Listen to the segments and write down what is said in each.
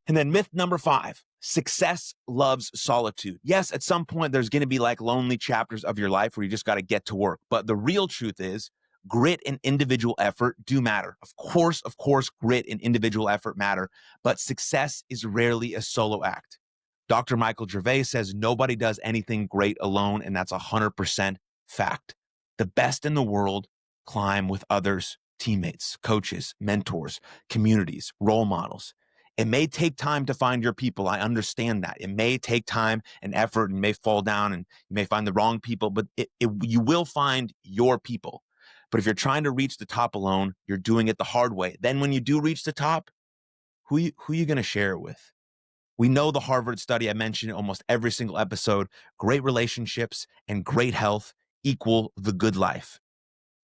And then myth number 5, success loves solitude. Yes, at some point there's going to be like lonely chapters of your life where you just got to get to work. But the real truth is grit and individual effort do matter. Of course, grit and individual effort matter, but success is rarely a solo act. Dr. Michael Gervais says nobody does anything great alone, and that's 100% fact. The best in the world climb with others, teammates, coaches, mentors, communities, role models. It may take time to find your people. I understand that. It may take time and effort, and you may fall down and you may find the wrong people, but you will find your people. But if you're trying to reach the top alone, you're doing it the hard way. Then when you do reach the top, who are you going to share it with? We know the Harvard study I mentioned in almost every single episode. Great relationships and great health equal the good life.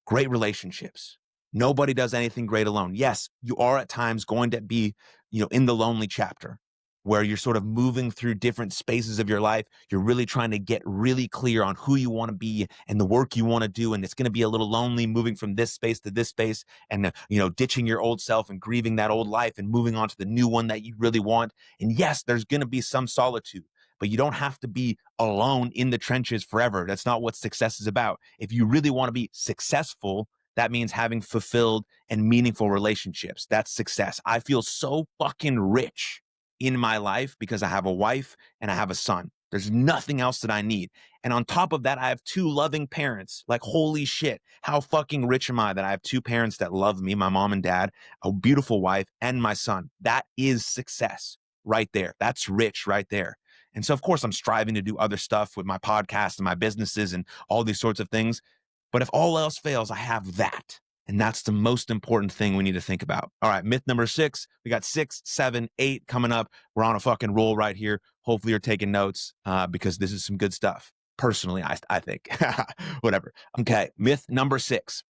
Great relationships. Nobody does anything great alone. Yes, you are at times going to be, in the lonely chapter where you're sort of moving through different spaces of your life. You're really trying to get really clear on who you want to be and the work you want to do. And it's going to be a little lonely moving from this space to this space and, ditching your old self and grieving that old life and moving on to the new one that you really want. And yes, there's going to be some solitude, but you don't have to be alone in the trenches forever. That's not what success is about. If you really want to be successful, that means having fulfilled and meaningful relationships. That's success. I feel so fucking rich in my life because I have a wife and I have a son. There's nothing else that I need. And on top of that, I have 2 loving parents. Like, holy shit, how fucking rich am I that I have 2 parents that love me, my mom and dad, a beautiful wife, and my son. That is success right there. That's rich right there. And so, of course, I'm striving to do other stuff with my podcast and my businesses and all these sorts of things. But if all else fails, I have that. And that's the most important thing we need to think about. All right, myth number 6. We got 6, 7, 8 coming up. We're on a fucking roll right here. Hopefully you're taking notes because this is some good stuff. Personally, I think. Whatever. Okay, myth number 6.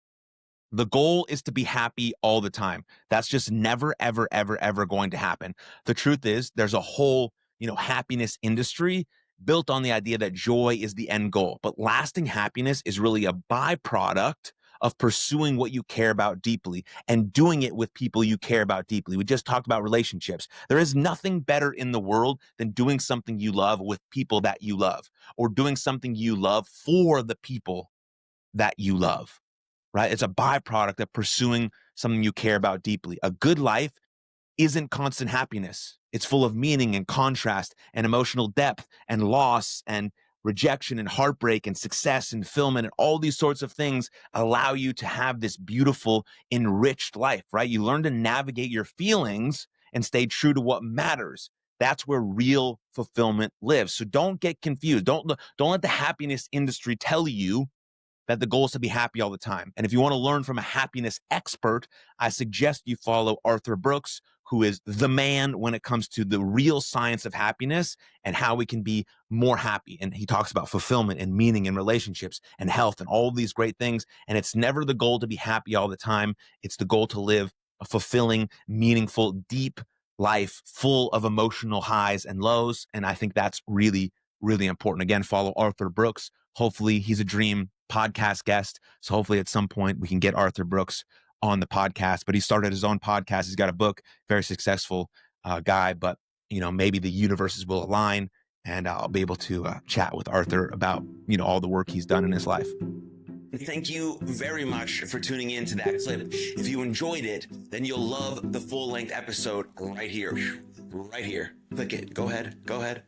The goal is to be happy all the time. That's just never, ever, ever, ever going to happen. The truth is there's a whole, happiness industry built on the idea that joy is the end goal. But lasting happiness is really a byproduct of pursuing what you care about deeply and doing it with people you care about deeply. We just talked about relationships. There is nothing better in the world than doing something you love with people that you love, or doing something you love for the people that you love, right? It's a byproduct of pursuing something you care about deeply. A good life isn't constant happiness. It's full of meaning and contrast and emotional depth and loss and rejection and heartbreak and success and fulfillment, and all these sorts of things allow you to have this beautiful, enriched life, right? You learn to navigate your feelings and stay true to what matters. That's where real fulfillment lives. So don't get confused. Don't let the happiness industry tell you that the goal is to be happy all the time. And if you want to learn from a happiness expert, I suggest you follow Arthur Brooks, who is the man when it comes to the real science of happiness and how we can be more happy. And he talks about fulfillment and meaning and relationships and health and all of these great things. And it's never the goal to be happy all the time. It's the goal to live a fulfilling, meaningful, deep life full of emotional highs and lows. And I think that's really, really important. Again, follow Arthur Brooks. Hopefully he's a dream podcast guest. So hopefully at some point we can get Arthur Brooks on the podcast, but he started his own podcast. He's got a book, very successful guy, but maybe the universes will align and I'll be able to chat with Arthur about, all the work he's done in his life. Thank you very much for tuning in to that clip. If you enjoyed it, then you'll love the full-length episode right here. Right here. Click it. Go ahead.